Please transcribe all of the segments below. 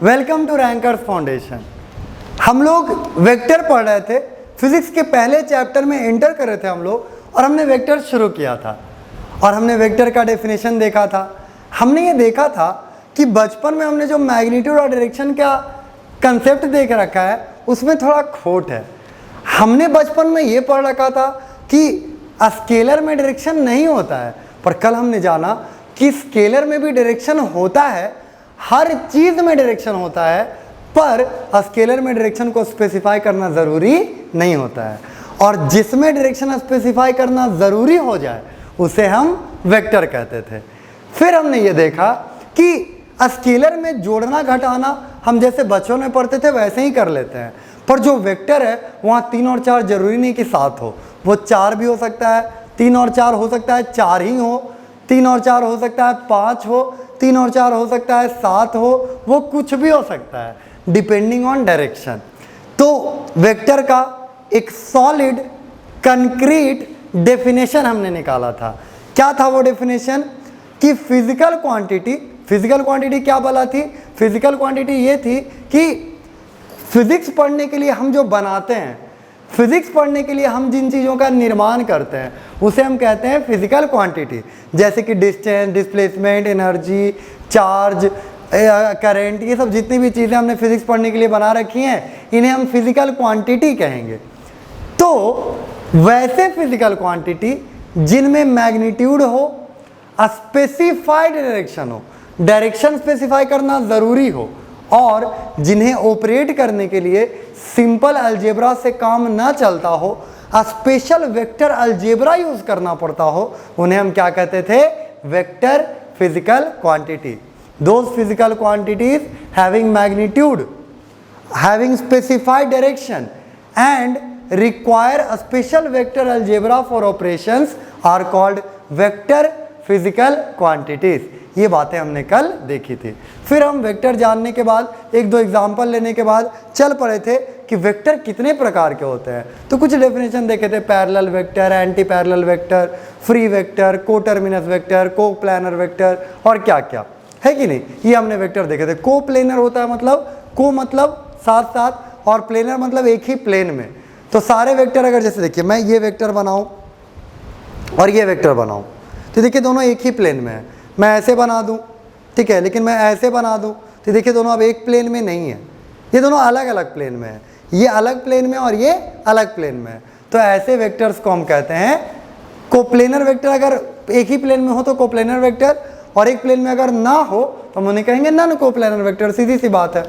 Welcome to rankers foundation. हम लोग vector पढ़ रहे थे, फिजिक्स के पहले चैप्टर में एंटर कर रहे थे हम लोग, और हमने वेक्टर शुरू किया था और हमने वेक्टर का डेफिनेशन देखा था। हमने ये देखा था कि बचपन में हमने जो मैग्नीट्यूड और डायरेक्शन का कंसेप्ट देख रखा है उसमें थोड़ा खोट है। हमने बचपन में ये पढ़ रखा था कि स्केलर में डायरेक्शन नहीं होता है, पर कल हमने जाना कि स्केलर में भी डायरेक्शन होता है, हर चीज़ में डायरेक्शन होता है, पर स्केलर में डायरेक्शन को स्पेसिफाई करना ज़रूरी नहीं होता है। और जिसमें डायरेक्शन स्पेसिफाई करना ज़रूरी हो जाए उसे हम वेक्टर कहते थे। फिर हमने ये देखा कि स्केलर में जोड़ना घटाना हम जैसे बच्चों में पढ़ते थे वैसे ही कर लेते हैं, पर जो वेक्टर है वहाँ 3 और 4 जरूरी नहीं कि 7 हो, वो 4 भी हो सकता है, 3 और 4 हो सकता है 4 ही हो, 3 और 4 हो सकता है 5 हो, 3 और 4 हो सकता है 7 हो, वो कुछ भी हो सकता है डिपेंडिंग ऑन डायरेक्शन। तो वेक्टर का एक सॉलिड कंक्रीट डेफिनेशन हमने निकाला था। क्या था वो डेफिनेशन? कि फिजिकल क्वांटिटी क्या बोला थी? फिजिकल क्वांटिटी ये थी कि फिजिक्स पढ़ने के लिए हम जो बनाते हैं, फिजिक्स पढ़ने के लिए हम जिन चीज़ों का निर्माण करते हैं उसे हम कहते हैं फिजिकल क्वांटिटी। जैसे कि distance, displacement, energy, charge, current, ये सब जितनी भी चीज़ें हमने फिजिक्स पढ़ने के लिए बना रखी हैं इन्हें हम फिजिकल क्वांटिटी कहेंगे। तो वैसे फिजिकल क्वांटिटी जिनमें मैग्नीट्यूड हो, स्पेसिफाइड डायरेक्शन हो, डायरेक्शन स्पेसिफाई करना ज़रूरी हो, और जिन्हें ऑपरेट करने के लिए सिंपल अलजेब्रा से काम ना चलता हो, स्पेशल वेक्टर अलजेब्रा यूज करना पड़ता हो, उन्हें हम क्या कहते थे? Vector physical quantity. Those physical quantities having magnitude, having specified direction and require a special vector algebra for operations are called vector physical quantities। ये बातें हमने कल देखी थी। फिर हम वेक्टर जानने के बाद एक दो एग्जाम्पल लेने के बाद चल पड़े थे कि वेक्टर कितने प्रकार के होते हैं। तो कुछ डेफिनेशन देखे थे, parallel vector, anti parallel vector, free vector, coterminous vector, coplanar vector और क्या क्या है कि नहीं, ये हमने वेक्टर देखे थे। को प्लेनर होता है मतलब को मतलब साथ साथ, और प्लेनर मतलब एक ही प्लेन में। तो सारे वेक्टर अगर जैसे देखिए मैं ये वेक्टर बनाऊं और ये वेक्टर बनाऊं तो देखिए दोनों एक ही प्लेन में है। मैं ऐसे बना दूं, ठीक है, लेकिन मैं ऐसे बना दूं तो देखिए दोनों अब एक प्लेन में नहीं है, ये दोनों अलग अलग प्लेन में है। ये अलग प्लेन में और ये अलग प्लेन में है। तो ऐसे वेक्टर्स को हम कहते हैं कोप्लेनर वेक्टर। अगर एक ही प्लेन में हो तो कोप्लेनर वेक्टर, और एक प्लेन में अगर ना हो तो हम उन्हें कहेंगे नॉन कोप्लेनर वेक्टर। सीधी सी बात है।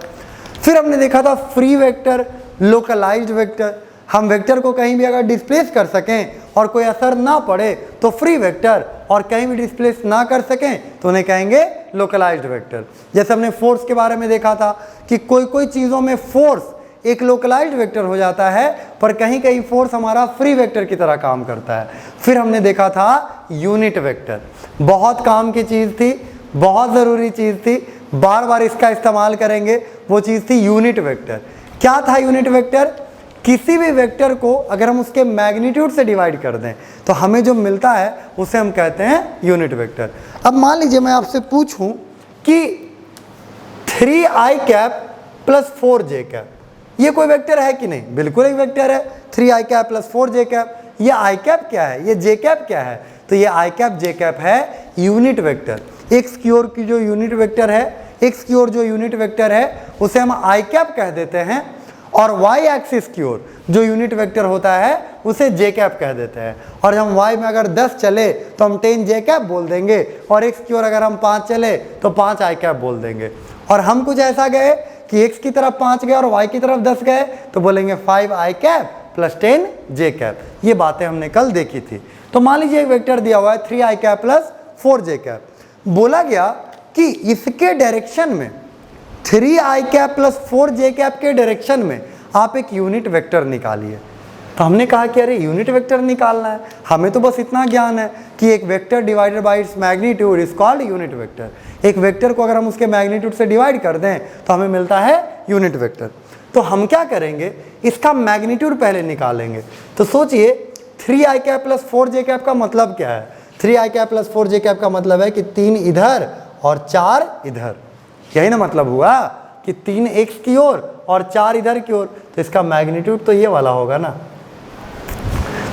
फिर हमने देखा था फ्री वेक्टर, लोकलाइज्ड वेक्टर। हम वेक्टर को कहीं भी अगर डिस्प्लेस कर सकें और कोई असर ना पड़े तो फ्री वेक्टर, और कहीं भी डिस्प्लेस ना कर सकें तो उन्हें कहेंगे लोकलाइज्ड वेक्टर। जैसे हमने फोर्स के बारे में देखा था कि कोई कोई चीज़ों में फोर्स एक लोकलाइज्ड वेक्टर हो जाता है, पर कहीं कहीं फोर्स हमारा फ्री वेक्टर की तरह काम करता है। फिर हमने देखा था यूनिट वेक्टर, बहुत काम की चीज़ थी, बहुत ज़रूरी चीज़ थी, बार बार इसका इस्तेमाल करेंगे। वो चीज़ थी यूनिट वेक्टर। क्या था यूनिट वेक्टर? किसी भी वेक्टर को अगर हम उसके मैग्नीट्यूड से डिवाइड कर दें तो हमें जो मिलता है उसे हम कहते हैं यूनिट वेक्टर। अब मान लीजिए मैं आपसे पूछूं कि 3i cap plus 4j cap ये कोई वेक्टर है कि नहीं? बिल्कुल एक वेक्टर है। 3i cap plus 4j cap, ये i कैप क्या है, ये j कैप क्या है? तो ये i कैप j कैप है यूनिट वेक्टर। एक्स की ओर की जो यूनिट वेक्टर है, एक्स की ओर जो यूनिट वेक्टर है उसे हम i कैप कह देते हैं, और y एक्सिस की ओर जो यूनिट वेक्टर होता है उसे j कैप कह देते हैं। और जब y में अगर 10 चले तो हम 10j कैप बोल देंगे, और x की ओर अगर हम 5 चले तो 5i कैप बोल देंगे। और हम कुछ ऐसा गए कि x की तरफ 5 गए और y की तरफ 10 गए तो बोलेंगे 5i cap plus 10j cap. ये बातें हमने कल देखी थी। तो मान लीजिए एक वेक्टर दिया हुआ है 3i cap plus 4j cap. बोला गया कि इसके डायरेक्शन में 3i cap plus 4j cap के डायरेक्शन में आप एक यूनिट वेक्टर निकालिए। तो हमने कहा कि अरे यूनिट वेक्टर निकालना है, हमें तो बस इतना ज्ञान है कि एक vector divided by its magnitude is called unit vector. एक वेक्टर को अगर हम उसके मैग्नीट्यूड से डिवाइड कर दें तो हमें मिलता है यूनिट वेक्टर। तो हम क्या करेंगे, इसका मैग्नीट्यूड पहले निकालेंगे। तो सोचिए 3i cap plus 4j cap का मतलब क्या है? 3i cap plus 4j cap का मतलब है कि 3 इधर और 4 इधर, यही ना मतलब हुआ। कि 3x की ओर और 4 इधर की ओर, तो इसका मैग्नीट्यूड तो ये वाला होगा ना।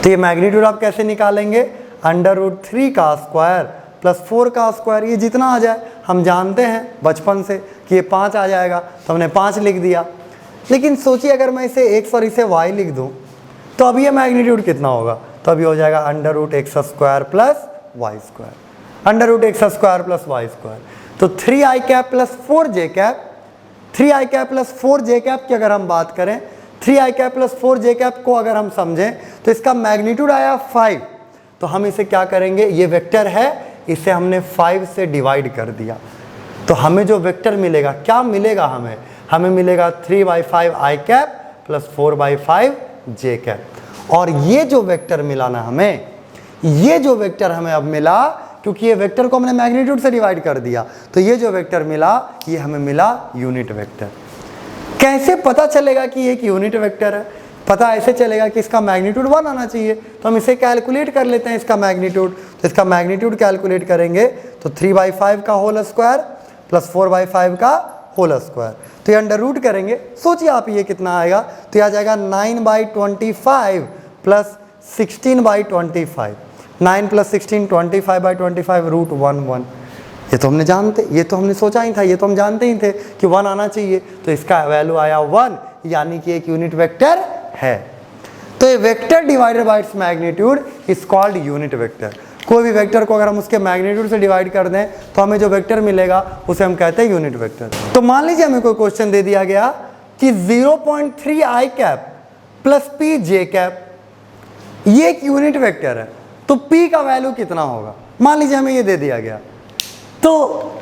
तो ये मैग्नीट्यूड आप कैसे निकालेंगे, √3 का स्क्वायर प्लस 4 का स्क्वायर, ये जितना आ जाए, हम जानते हैं बचपन से कि ये 5 आ जाएगा, तो हमने 5 लिख दिया। लेकिन सोचिए अगर मैं इसे x और इसे y लिख दूं, तो अब ये मैग्नीट्यूड कितना होगा, तो अभी हो जाएगा √x² plus y square, √x² plus y square. तो 3i cap plus 4j cap, 3i cap plus 4j cap की अगर हम बात करें, 3i cap plus 4j cap को अगर हम समझें, तो इसका मैग्नीट्यूड आया 5। तो हम इसे क्या करेंगे, ये वेक्टर है, इसे हमने 5 से डिवाइड कर दिया, तो हमें जो वेक्टर मिलेगा, क्या मिलेगा हमें, हमें मिलेगा 3/5 i cap plus 4/5 j cap. और ये जो वेक्टर मिला ना हमें, ये जो वेक्टर हमें अब मिला, क्योंकि ये वेक्टर को हमने मैग्नीट्यूड से डिवाइड कर दिया, तो ये जो वेक्टर मिला, ये हमें मिला यूनिट वेक्टर। कैसे पता चलेगा कि ये एक यूनिट वेक्टर है, पता ऐसे चलेगा कि इसका मैग्नीट्यूड 1 आना चाहिए, तो हम इसे कैलकुलेट कर लेते हैं इसका मैग्नीट्यूड। तो इसका मैग्नीट्यूड कैलकुलेट करेंगे तो 3/5 का होल स्क्वायर प्लस 4/5 का होल स्क्वायर, तो ये अंडर रूट करेंगे, सोचिए आप ये कितना आएगा, तो ये आ जाएगा 9/25 प्लस 16/25, 9 प्लस 16 25/25 √1 ये तो हमने जानते, ये तो हमने सोचा ही था, ये तो हम जानते ही थे कि 1 आना चाहिए, तो इसका वैल्यू आया 1, यानी कि एक यूनिट वेक्टर है। तो ये vector divided by its magnitude is called unit vector. कोई भी वेक्टर को अगर हम उसके मैग्नीट्यूड से डिवाइड कर दें, तो हमें जो वेक्टर मिलेगा उसे हम कहते हैं यूनिट वेक्टर। तो मान लीजिए हमें कोई क्वेश्चन दे दिया गया कि 0.3i cap plus p j cap, ये एक यूनिट वेक्टर है, तो p का वैल्यू कितना होगा, मान लीजिए हमें ये दे दिया गया, तो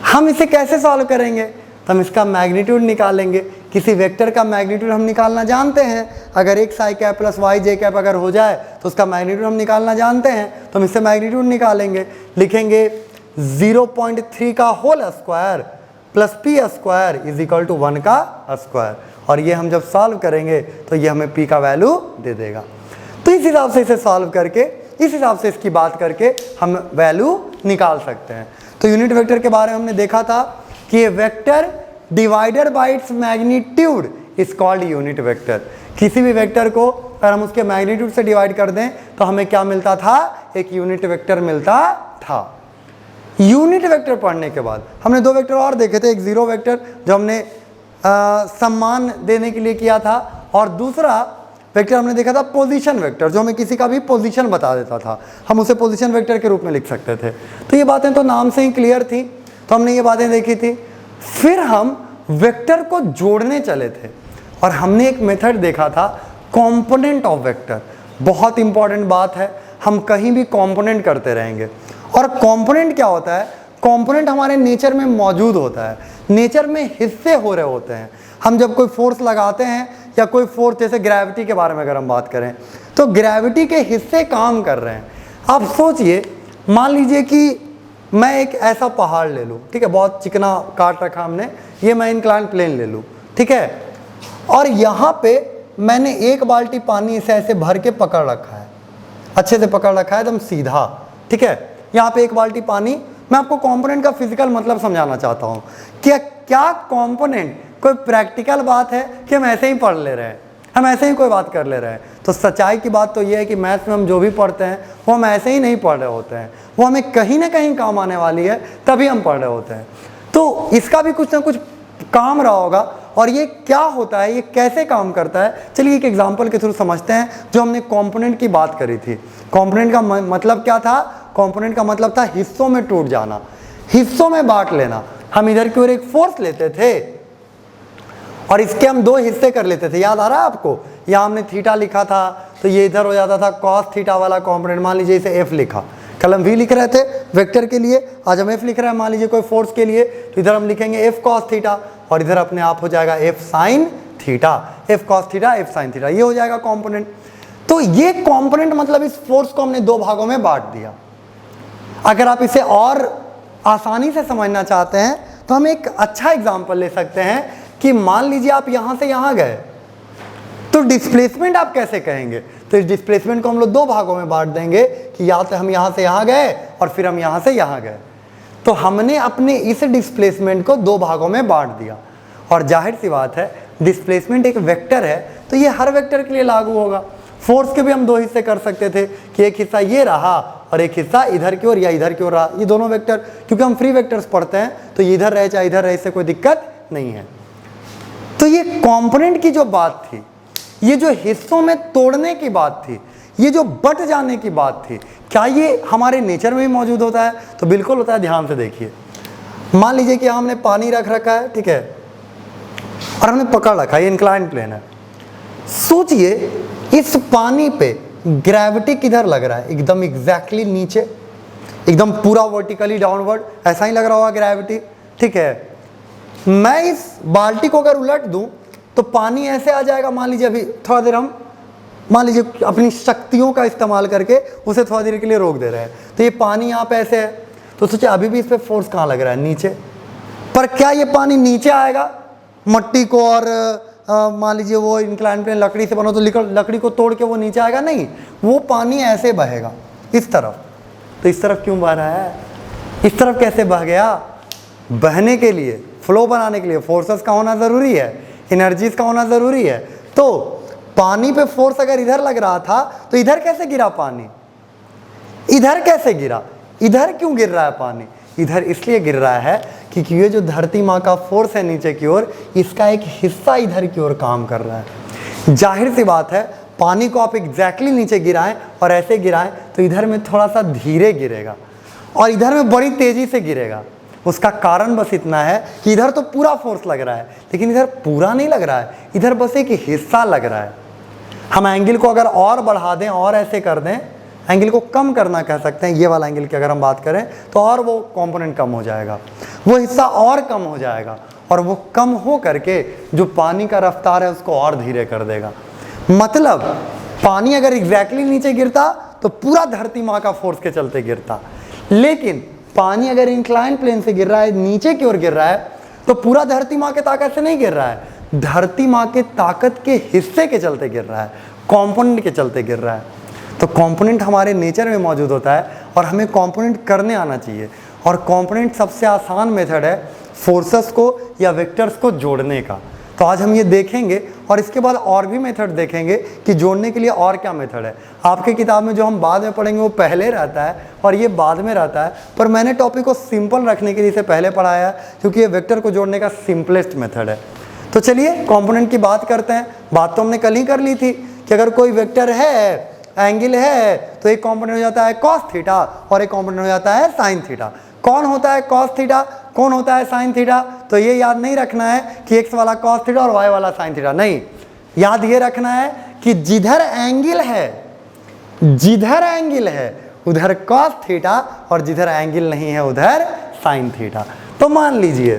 हम इसे कैसे सॉल्व करेंगे, तो हम इसका मैग्नीट्यूड निकालेंगे। किसी वेक्टर का मैग्नीट्यूड हम निकालना जानते हैं, अगर xi cap plus yj cap अगर हो जाए तो उसका मैग्नीट्यूड हम निकालना जानते हैं, तो हम इससे मैग्नीट्यूड निकालेंगे, लिखेंगे 0.3 का whole square plus p square is equal to 1 का स्क्वायर, और ये हम जब सॉल्व करेंगे तो ये हमें p का वैल्यू दे देगा। तो इस हिसाब से इसे सॉल्व करके, इस हिसाब से इसकी बात करके हम वैल्यू निकाल सकते हैं। तो यूनिट वेक्टर के बारे में हमने देखा था कि ये vector divided by its magnitude is called unit vector. किसी भी वेक्टर को अगर हम उसके मैग्नीट्यूड से डिवाइड कर दें तो हमें क्या मिलता था, एक यूनिट वेक्टर मिलता था। यूनिट वेक्टर पढ़ने के बाद हमने 2 वेक्टर और देखे थे, एक जीरो वेक्टर जो हमने सम्मान देने के लिए किया था, और दूसरा वेक्टर हमने देखा था पोजीशन वेक्टर, जो हमें किसी का भी पोजीशन बता देता था, हम उसे पोजीशन वेक्टर के रूप में लिख सकते थे। तो ये बातें तो नाम से ही क्लियर थी, तो हमने ये बातें देखी थी। फिर हम वेक्टर को जोड़ने चले थे और हमने एक मेथड देखा था कंपोनेंट ऑफ वेक्टर। बहुत इंपॉर्टेंट बात है, हम कहीं भी कंपोनेंट करते रहेंगे। और कंपोनेंट क्या होता है, कंपोनेंट हमारे नेचर में मौजूद होता है, नेचर में हिस्से हो रहे होते हैं। हम जब कोई फोर्स लगाते हैं या कोई फोर्स, जैसे ग्रेविटी के बारे में अगर हम बात करें, तो ग्रेविटी के हिस्से काम कर रहे हैं। आप सोचिए, मान लीजिए कि मैं एक ऐसा पहाड़ ले लूँ, ठीक है, बहुत चिकना काट रखा हमने, ये मैं इंक्लाइन प्लेन ले लूँ, ठीक है, और यहाँ पे मैंने 1 बाल्टी पानी इसे ऐसे भर के पकड़ रखा है, अच्छे से पकड़ रखा है एकदम सीधा, ठीक है, यहाँ पे 1 बाल्टी पानी। मैं आपको कंपोनेंट का फिजिकल मतलब समझाना चाहता हूँ। क्या कंपोनेंट कोई प्रैक्टिकल बात है कि हम ऐसे ही पढ़ ले रहे हैं, हम ऐसे ही कोई बात कर ले रहे हैं? तो सच्चाई की बात तो ये है कि मैथ्स में हम जो भी पढ़ते हैं वो हम ऐसे ही नहीं पढ़ रहे होते हैं, वो हमें कहीं ना कहीं काम आने वाली है, तभी हम पढ़ रहे होते हैं। तो इसका भी कुछ ना कुछ काम रहा होगा। और ये क्या होता है, ये कैसे काम करता है, चलिए एक एग्जांपल के थ्रू समझते हैं। जो हमने कंपोनेंट की बात करी थी, कंपोनेंट का मतलब क्या था? कंपोनेंट का मतलब था हिस्सों में टूट जाना, हिस्सों में बांट लेना। हम इधर की ओर एक फोर्स लेते थे और इसके हम 2 हिस्से कर लेते थे, याद आ रहा है आपको? यहाँ हमने थीटा लिखा था तो ये इधर हो जाता था कॉस थीटा वाला कंपोनेंट। मान लीजिए इसे एफ लिखा, कल हम वी लिख रहे थे वेक्टर के लिए, आज हम एफ लिख रहे हैं मान लीजिए कोई फोर्स के लिए, तो इधर हम लिखेंगे एफ कॉस थीटा और इधर अपने आप हो जाएगा F sine theta, F cos theta F sine theta, ये हो जाएगा कंपोनेंट। तो ये कंपोनेंट मतलब इस फोर्स को हमने 2 भागों में बांट दिया। अगर आप इसे और आसानी से समझना चाहते हैं तो हम एक अच्छा एग्जांपल ले सकते हैं कि मान लीजिए आप यहां से यहां गए, तो डिस्प्लेसमेंट आप कैसे कहेंगे? तो इस डिस्प्लेसमेंट को हम लोग 2 भागों में बांट देंगे कि या तो हम यहां से यहां गए और फिर हम यहां से यहां गए। तो हमने अपने इस डिस्प्लेसमेंट को 2 भागों में बांट दिया और जाहिर सी बात है डिस्प्लेसमेंट एक वेक्टर है तो ये हर वेक्टर के लिए लागू होगा। फोर्स के भी हम दो हिस्से कर सकते थे कि एक हिस्सा ये रहा और एक हिस्सा इधर की ओर या इधर की ओर रहा, ये दोनों वेक्टर, क्योंकि हम फ्री वेक्टर्स पढ़ते हैं तो ये इधर रहे चाहे इधर रहे, इससे कोई दिक्कत नहीं है। तो ये कंपोनेंट की जो बात थी, ये जो हिस्सों में तोड़ने की बात थी, ये जो बट जाने की बात थी, क्या ये हमारे नेचर में भी मौजूद होता है? तो बिल्कुल होता है। ध्यान से देखिए, मान लीजिए कि हमने पानी रख रखा है, ठीक है, और हमने पकड़ रखा है, ये इंक्लाइन प्लेन है। सोचिए इस पानी पे ग्रेविटी किधर लग रहा है? एकदम एग्जैक्टली नीचे, एकदम पूरा वर्टिकली डाउनवर्ड, ऐसा ही लग रहा होगा ग्रेविटी, ठीक है। मैं इस बाल्टी को अगर उलट दूं तो पानी ऐसे आ जाएगा। मान लीजिए अभी थोड़ा देर हम मान लीजिए अपनी शक्तियों का इस्तेमाल करके उसे थोड़ा देर के लिए रोक दे रहे हैं, तो ये पानी यहाँ पे ऐसे है, तो सोचिए अभी भी इस पर फोर्स कहाँ लग रहा है? नीचे। पर क्या ये पानी नीचे आएगा मट्टी को, और मान लीजिए वो इंक्लाइन प्लेन लकड़ी से बना तो लकड़ी को तोड़ के वो नीचे आएगा? नहीं, वो पानी ऐसे बहेगा इस तरफ। तो इस तरफ क्यों बह रहा है? इस तरफ कैसे बह गया? बहने के लिए, फ्लो बनाने के लिए फोर्सेस का होना ज़रूरी है, एनर्जीज का होना ज़रूरी है। तो पानी पे फोर्स अगर इधर लग रहा था तो इधर कैसे गिरा पानी? इधर कैसे गिरा? इधर क्यों गिर रहा है पानी? इधर इसलिए गिर रहा है क्योंकि ये जो धरती माँ का फोर्स है नीचे की ओर, इसका एक हिस्सा इधर की ओर काम कर रहा है। जाहिर सी बात है, पानी को आप एग्जैक्टली नीचे गिराएं और ऐसे गिराएं तो इधर में थोड़ा सा धीरे गिरेगा और इधर में बड़ी तेजी से गिरेगा। उसका कारण बस इतना है कि इधर तो पूरा फोर्स लग रहा है, लेकिन इधर पूरा नहीं लग रहा है, इधर बस एक हिस्सा लग रहा है। हम एंगल को अगर और बढ़ा दें और ऐसे कर दें, एंगल को कम करना कह सकते हैं, ये वाला एंगल की अगर हम बात करें तो, और वो कंपोनेंट कम हो जाएगा, वो हिस्सा और कम हो जाएगा, और वो कम हो करके जो पानी का रफ्तार है उसको और धीरे कर देगा। मतलब पानी अगर एग्जैक्टली नीचे गिरता तो पूरा धरती माँ का फोर्स के चलते गिरता, लेकिन पानी अगर इंक्लाइन प्लेन से गिर रहा है, नीचे की ओर गिर रहा है, तो पूरा धरती माँ के ताकत से नहीं गिर रहा है, धरती माँ के ताकत के हिस्से के चलते गिर रहा है, कंपोनेंट के चलते गिर रहा है। तो कंपोनेंट हमारे नेचर में मौजूद होता है और हमें कंपोनेंट करने आना चाहिए। और कंपोनेंट सबसे आसान मेथड है फोर्सेस को या वेक्टर्स को जोड़ने का। तो आज हम ये देखेंगे और इसके बाद और भी मेथड देखेंगे कि जोड़ने के लिए और क्या मेथड है। आपके किताब में जो हम बाद में पढ़ेंगे वो पहले रहता है और ये बाद में रहता है, पर मैंने टॉपिक को सिंपल रखने के लिए इसे पहले पढ़ाया है क्योंकि ये वेक्टर को जोड़ने का सिंपलेस्ट मेथड है। तो चलिए कंपोनेंट की बात करते हैं। बात तो हमने कल ही कर ली थी कि अगर कोई वेक्टर है, एंगल है, तो एक कंपोनेंट हो जाता है कॉस थीटा और एक कंपोनेंट हो जाता है साइन थीटा। कौन होता है कॉस थीटा, कौन होता है साइन थीटा? तो ये याद नहीं रखना है कि एक्स वाला कॉस थीटा और वाई वाला साइन थीटा, नहीं, याद ये रखना है कि जिधर एंगल है उधर कॉस थीटा और जिधर एंगल नहीं है उधर साइन थीटा। तो मान लीजिए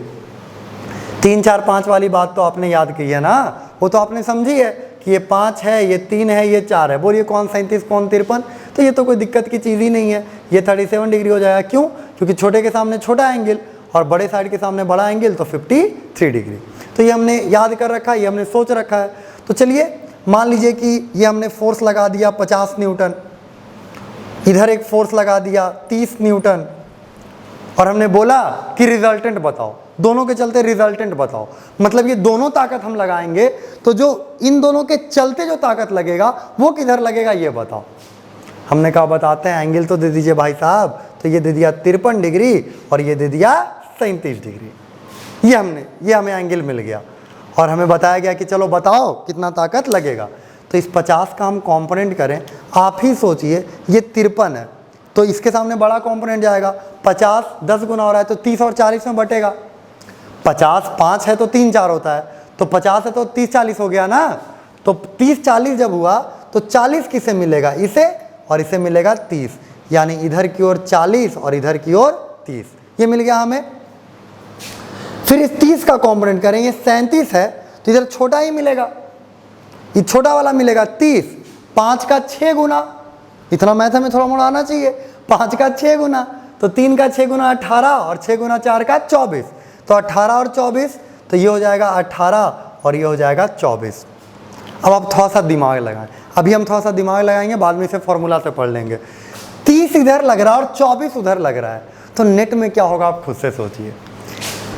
3 4 5 वाली बात तो आपने याद की है ना, वो तो आपने समझी है कि ये 5 है, ये 3 है, ये 4 है। बोलिए कौन 37 कौन 53? तो ये तो कोई दिक्कत की चीज़ ही नहीं है, ये 37 डिग्री हो जाएगा। क्यों? क्योंकि छोटे के सामने छोटा एंगल और बड़े साइड के सामने बड़ा एंगल, तो 53 डिग्री। तो ये हमने याद कर रखा है, ये हमने सोच रखा है। तो चलिए मान लीजिए कि ये हमने फोर्स लगा दिया 50 न्यूटन, इधर एक फोर्स लगा दिया 30 न्यूटन, और हमने बोला कि रिजल्टेंट बताओ, दोनों के चलते रिजल्टेंट बताओ। मतलब ये दोनों ताकत हम लगाएंगे तो जो इन दोनों के चलते जो ताकत लगेगा वो किधर लगेगा ये बताओ। हमने कहा बताते हैं, एंगल तो दे दीजिए भाई साहब। तो ये दे दिया 53 डिग्री और ये दे दिया 37 डिग्री। ये हमें एंगल मिल गया और हमें बताया गया कि चलो बताओ कितना ताकत लगेगा। तो इस 50 का हम कंपोनेंट करें। आप ही सोचिए ये 53 है तो इसके सामने बड़ा कंपोनेंट जाएगा। 50 10 गुना हो रहा है तो 30 और 40 में बटेगा। 50 5 है तो 3 4 होता है, तो 50 है तो 30 40 हो गया ना। तो 30 40 जब हुआ तो 40 किसे मिलेगा? इसे, और इसे मिलेगा 30, यानी इधर की ओर 40 और इधर की ओर 30, ये मिल गया हमें। फिर इस 30 का कंपोनेंट करेंगे, 37 है तो इधर छोटा ही मिलेगा, ये छोटा वाला मिलेगा 30। 5 का 6 गुना, इतना मैथ हमें थोड़ा मोड़ा आना चाहिए। 5 का 6 गुना तो 3 का 6 गुना 18 और 6 गुना 4 का 24, तो 18 और 24, तो ये हो जाएगा 18 और ये हो जाएगा 24। अब आप थोड़ा सा दिमाग लगाएं, अभी हम थोड़ा सा दिमाग लगाएंगे, बाद में इसे फॉर्मूला से पढ़ लेंगे। 30 इधर लग रहा है और 24 उधर लग रहा है, तो नेट में क्या होगा आप खुद से सोचिए।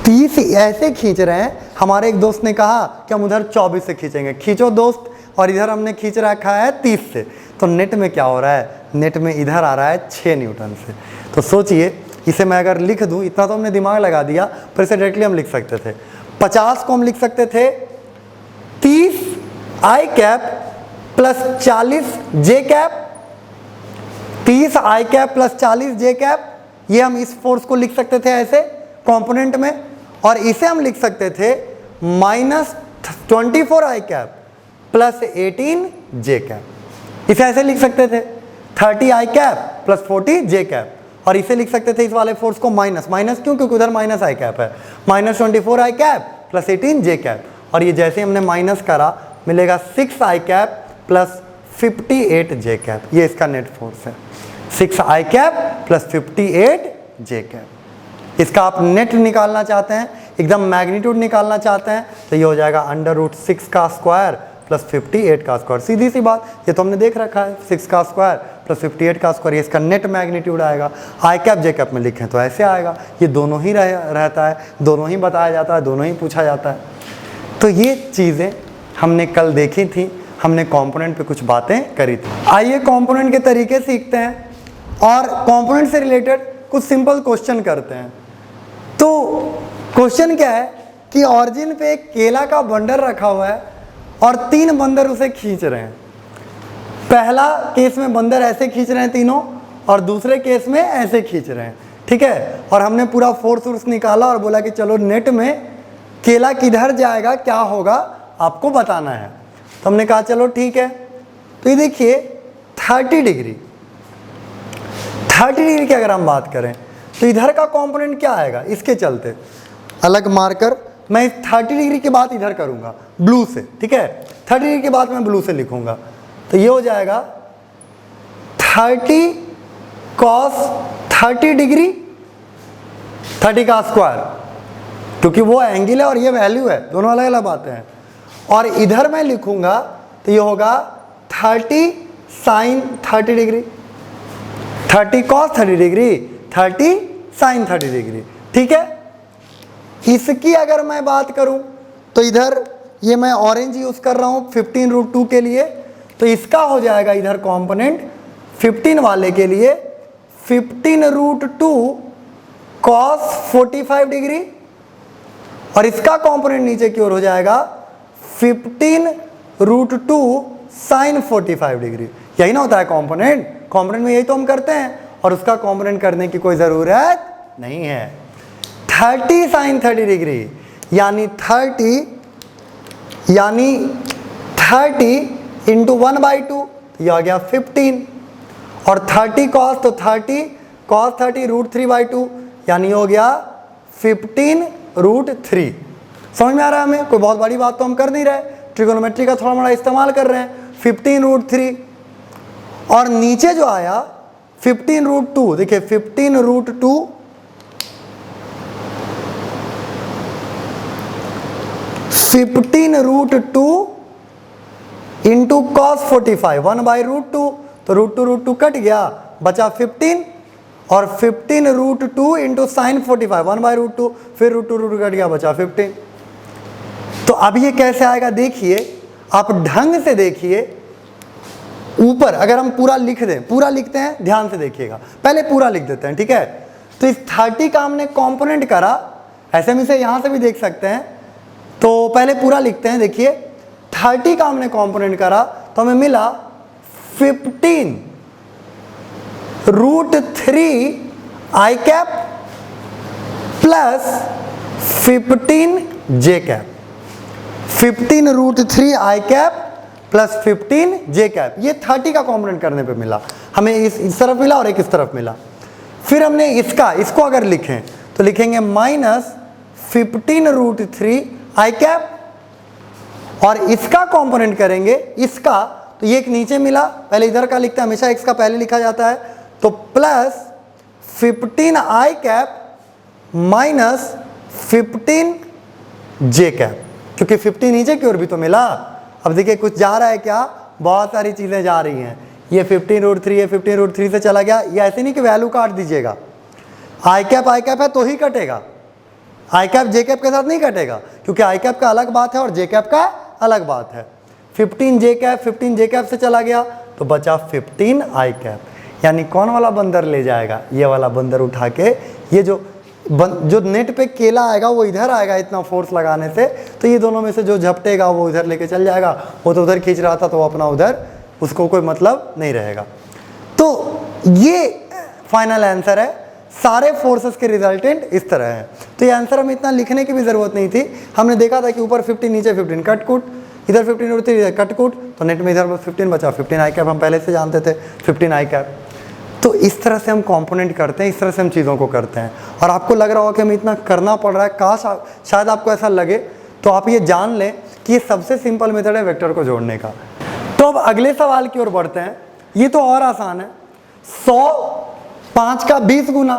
30 ऐसे खींच रहे हैं हमारे एक दोस्त ने कहा कि हम उधर 24 से खींचेंगे, खींचो दोस्त, और इधर हमने खींच रखा है 30 से, तो नेट में क्या हो रहा है, नेट में इधर आ रहा है 6 न्यूटन से। तो सोचिए इसे मैं अगर लिख दूं, इतना तो हमने दिमाग लगा दिया, पर इसे डायरेक्टली हम लिख सकते थे 50 को हम लिख सकते थे 30 आई कैप प्लस 40 जे कैप, 30 आई कैप प्लस 40 जे कैप, ये हम इस फोर्स को लिख सकते थे ऐसे कंपोनेंट में, और इसे हम लिख सकते थे माइनस 24 आई कैप प्लस 18 जे कैप, इसे ऐसे लिख सकते थे 30 आई कैप प्लस 40 जे कैप, और इसे लिख सकते थे इस वाले फोर्स को माइनस, माइनस क्यों, क्योंकि उधर माइनस आई कैप है, माइनस 24 आई कैप प्लस 18 जे कैप, और ये जैसे हमने माइनस करा मिलेगा 6 आई कैप प्लस 58 जे कैप, ये इसका नेट फोर्स है 6 आई कैप प्लस 58 जे कैप। इसका आप नेट निकालना चाहते हैं, एकदम मैग्नीट्यूड निकालना चाहते हैं, तो ये हो जाएगा √6 का स्क्वायर प्लस 58 का स्क्वायर, सीधी सी बात, ये तो हमने देख रखा है 6 का स्क्वायर प्लस 58 का स्क्वायर, ये इसका नेट मैग्नीट्यूड आएगा। आई कैप जे कैप में लिखें तो ऐसे आएगा, ये दोनों ही रहता है, दोनों ही बताया जाता है, दोनों ही पूछा जाता है। तो ये चीज़ें हमने कल देखी थी, हमने कंपोनेंट पे कुछ बातें करी थी। आइए कंपोनेंट के तरीके सीखते हैं और कंपोनेंट से रिलेटेड कुछ सिंपल क्वेश्चन करते हैं। तो क्वेश्चन क्या है कि ऑरिजिन पे एक केला का बंडल रखा हुआ है और 3 बंदर उसे खींच रहे हैं। पहला केस में बंदर ऐसे खींच रहे हैं तीनों, और दूसरे केस में ऐसे खींच रहे हैं, ठीक है। और हमने पूरा फोर्स निकाला और बोला कि चलो नेट में केला किधर जाएगा, क्या होगा, आपको बताना है। तो हमने कहा चलो ठीक है। तो ये देखिए 30 डिग्री की अगर हम बात करें तो इधर का कंपोनेंट क्या आएगा, इसके चलते अलग मार्कर मैं 30 डिग्री के बाद इधर करूंगा ब्लू से, ठीक है। 30 डिग्री के बाद मैं ब्लू से लिखूंगा, तो ये हो जाएगा 30 कॉस 30 डिग्री, 30 का स्क्वायर, क्योंकि वो एंगल है और ये वैल्यू है, दोनों अलग अलग बातें हैं। और इधर मैं लिखूंगा तो ये होगा 30 sine 30 degree, 30 cos 30 degree, 30 sine 30 degree, ठीक है। इसकी अगर मैं बात करूं तो इधर ये मैं ऑरेंज यूज कर रहा हूं 15√2 के लिए, तो इसका हो जाएगा इधर कंपोनेंट 15 वाले के लिए 15√2 कॉस 45 डिग्री, और इसका कंपोनेंट नीचे की ओर हो जाएगा 15√2 साइन 45 डिग्री। यही ना होता है कंपोनेंट, कंपोनेंट में यही तो हम करते हैं, और उसका कंपोनेंट करने की कोई ज़रूरत नहीं है। 30 साइन 30 डिग्री यानी 30 इंटू 1/2, ये आ गया 15, और 30 कॉस, तो 30 कॉस 30 √3/2 यानी हो गया 15√3। समझ में आ रहा है हमें, कोई बहुत बड़ी बात तो हम कर नहीं रहे, ट्रिगोनोमेट्री का थोड़ा बड़ा इस्तेमाल कर रहे हैं। 15√3 और नीचे जो आया 15√2, देखिए 15√2 इंटू कॉस 45 1/√2, तो √2 कट गया, बचा 15, और 15√2 इंटू साइन 45 1/√2, फिर √2 कट गया, बचा 15। तो अब ये कैसे आएगा देखिए, आप ढंग से देखिए। ऊपर अगर हम पूरा लिख दें, पूरा लिखते हैं, ध्यान से देखिएगा, पहले पूरा लिख देते हैं, ठीक है। तो इस 30 का हमने कंपोनेंट करा, ऐसे हम इसे यहां से भी देख सकते हैं, तो पहले पूरा लिखते हैं। देखिए 30 का हमने कंपोनेंट करा तो हमें मिला 15√3 आई कैप प्लस 15 जे कैप, 15√3 आई कैप प्लस 15 जे कैप, ये 30 का कंपोनेंट करने पे मिला हमें। इस तरफ मिला और एक इस तरफ मिला। फिर हमने इसको अगर लिखें तो लिखेंगे माइनस 15√3 आई कैप, और इसका कंपोनेंट करेंगे इसका, तो ये एक नीचे मिला, पहले इधर का लिखते हैं, हमेशा x का पहले लिखा जाता है, तो प्लस 15 आई कैप माइनस 15 जे कैप, क्योंकि 50 नीचे की ओर भी तो मिला। अब देखिए कुछ जा रहा है क्या, बहुत सारी चीज़ें जा रही हैं। ये 15√3 है, 15√3 से चला गया, ये ऐसे नहीं कि वैल्यू काट दीजिएगा, आई कैप है तो ही कटेगा, आई कैप जे कैप के साथ नहीं कटेगा, क्योंकि आई कैप का अलग बात है और जे कैप का अलग बात है। 15 जे कैप से चला गया तो बचा 15 आई कैप, यानी कौन वाला बंदर ले जाएगा, ये वाला बंदर उठा के, ये जो नेट पे केला आएगा वो इधर आएगा इतना फोर्स लगाने से, तो ये दोनों में से जो झपटेगा वो इधर लेके चल जाएगा। वो तो उधर खींच रहा था तो वो अपना उधर, उसको कोई मतलब नहीं रहेगा। तो ये फाइनल आंसर है, सारे फोर्सेस के रिजल्टेंट इस तरह है। तो ये आंसर हमें इतना लिखने की भी जरूरत नहीं थी, हमने देखा था कि ऊपर 15 नीचे 15 कट कूट, इधर 15 उड़ती इधर कट कूट, तो नेट में इधर 15 बचा, 15 आई कैप हम पहले से जानते थे, 15 आई कैप। तो इस तरह से हम कंपोनेंट करते हैं, इस तरह से हम चीज़ों को करते हैं। और आपको लग रहा होगा कि हमें इतना करना पड़ रहा है, काश शायद आपको ऐसा लगे, तो आप ये जान लें कि ये सबसे सिंपल मेथड है वेक्टर को जोड़ने का। तो अब अगले सवाल की ओर बढ़ते हैं, ये तो और आसान है। 100 5 का 20 गुना,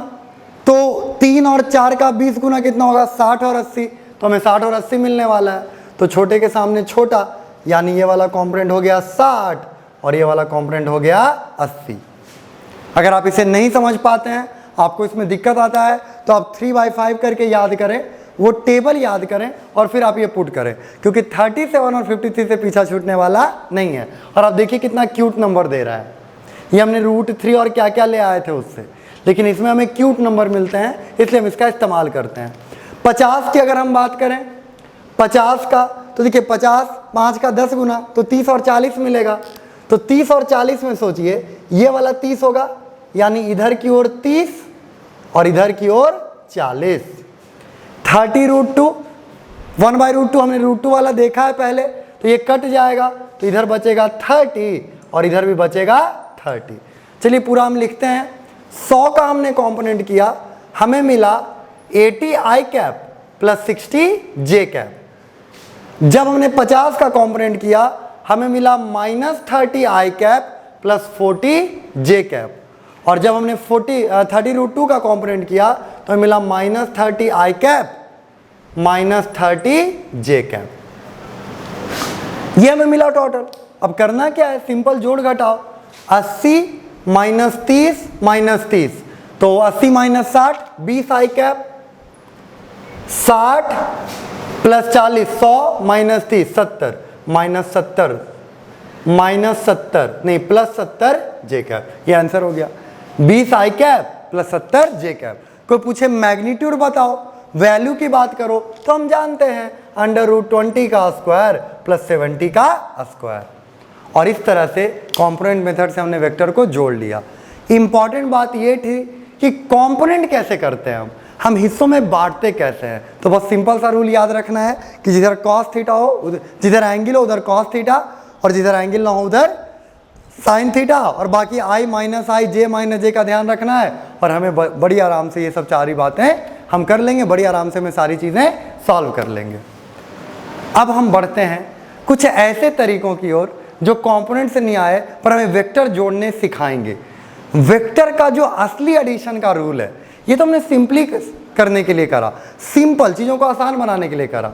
तो 3 और 4 का 20 गुना कितना होगा, 60 और 80, तो हमें 60 और 80 मिलने वाला है। तो छोटे के सामने छोटा, यानी ये वाला कॉम्पोनेंट हो गया 60 और ये वाला कॉम्पोनेंट हो गया 80। अगर आप इसे नहीं समझ पाते हैं, आपको इसमें दिक्कत आता है, तो आप 3/5 करके याद करें, वो टेबल याद करें और फिर आप ये पुट करें, क्योंकि 37 और 53 से पीछा छूटने वाला नहीं है। और आप देखिए कितना क्यूट नंबर दे रहा है, ये हमने √3 और क्या क्या ले आए थे उससे, लेकिन इसमें हमें क्यूट नंबर मिलते हैं, इसलिए हम इसका इस्तेमाल करते हैं। 50 की अगर हम बात करें, 50 का, तो देखिए 50 5 का 10 गुना, तो 30 और 40 मिलेगा। तो 30 और 40 में सोचिए, ये वाला 30 होगा, यानी इधर की ओर 30 और इधर की ओर 40। 30 √2, 1/√2 हमने √2 वाला देखा है पहले, तो ये कट जाएगा, तो इधर बचेगा 30 और इधर भी बचेगा 30। चलिए पूरा हम लिखते हैं। 100 का हमने कंपोनेंट किया, हमें मिला 80 आई कैप प्लस 60 जे कैप। जब हमने 50 का कंपोनेंट किया, हमें मिला -30 आई कैप प्लस 40 जे कैप। और जब हमने 30 √2 का कंपोनेंट किया, तो हमें मिला -30 आई कैप -30 जे कैप। ये हमें मिला टोटल। अब करना क्या है, सिंपल जोड़ घटाओ, 80 - 30 तो 80 - 60 20 आई कैप, 60 + 40 100 - 30 70 -70 नहीं +70 जे कैप। ये आंसर हो गया, 20 आई कैप प्लस 70 जे कैप। कोई पूछे मैग्नीट्यूड बताओ, वैल्यू की बात करो, तो हम जानते हैं √20 का स्क्वायर प्लस 70 का स्क्वायर। और इस तरह से कंपोनेंट मेथड से हमने वेक्टर को जोड़ लिया। इंपॉर्टेंट बात ये थी कि कंपोनेंट कैसे करते हैं हम हिस्सों में बांटते कैसे हैं। तो बहुत सिंपल सा रूल याद रखना है कि जिधर cos थीटा हो, जिधर एंगल हो उधर cos थीटा, और जिधर एंगल ना हो उधर साइन थीटा, और बाकी i - i j - का ध्यान रखना है। और हमें बड़ी आराम से ये सब सारी बातें हम कर लेंगे, बड़ी आराम से हमें सारी चीज़ें सॉल्व कर लेंगे। अब हम बढ़ते हैं कुछ ऐसे तरीकों की ओर जो कंपोनेंट से नहीं आए पर हमें वेक्टर जोड़ने सिखाएंगे। वेक्टर का जो असली एडिशन का रूल है, ये तो हमने सिंपली करने के लिए करा, सिंपल चीज़ों को आसान बनाने के लिए करा,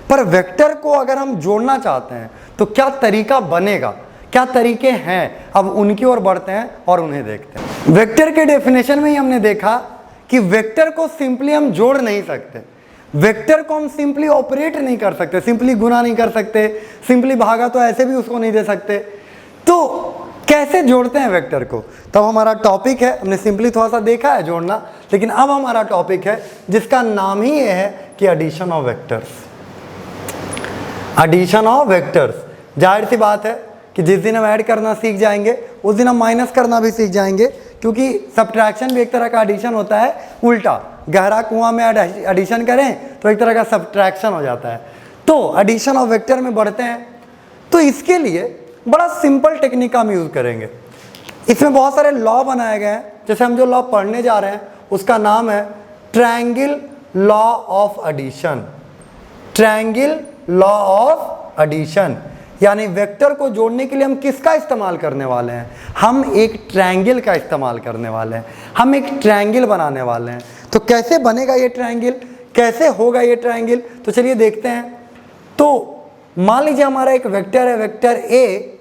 पर वेक्टर को अगर हम जोड़ना चाहते हैं तो क्या तरीका बनेगा, क्या तरीके हैं, अब उनकी ओर बढ़ते हैं और उन्हें देखते हैं। वेक्टर के डेफिनेशन में ही हमने देखा कि वेक्टर को सिंपली हम जोड़ नहीं सकते, वेक्टर को हम सिंपली ऑपरेट नहीं कर सकते, सिंपली गुना नहीं कर सकते, सिंपली भागा तो ऐसे भी उसको नहीं दे सकते। तो कैसे जोड़ते हैं वेक्टर को, तब हमारा टॉपिक है, हमने सिंपली थोड़ा सा देखा है जोड़ना, लेकिन अब हमारा टॉपिक है जिसका नाम ही ये है कि addition of vectors. Addition of vectors, जाहिर सी बात है कि जिस दिन हम ऐड करना सीख जाएंगे उस दिन हम माइनस करना भी सीख जाएंगे, क्योंकि सब्ट्रैक्शन भी एक तरह का एडिशन होता है, उल्टा गहरा कुआं में एडिशन करें तो एक तरह का सब्ट्रैक्शन हो जाता है। तो एडिशन ऑफ वेक्टर में बढ़ते हैं, तो इसके लिए बड़ा सिंपल टेक्निक हम यूज करेंगे। इसमें बहुत सारे लॉ बनाए गए हैं, जैसे हम जो लॉ पढ़ने जा रहे हैं उसका नाम है triangle law of addition. Triangle law of addition यानी वेक्टर को जोड़ने के लिए हम किसका इस्तेमाल करने वाले हैं, हम एक ट्रायंगल का इस्तेमाल करने वाले हैं, हम एक ट्रायंगल बनाने वाले हैं। तो कैसे बनेगा ये ट्रायंगल, कैसे होगा ये ट्रायंगल, तो चलिए देखते हैं। तो मान लीजिए हमारा एक वेक्टर है वेक्टर ए,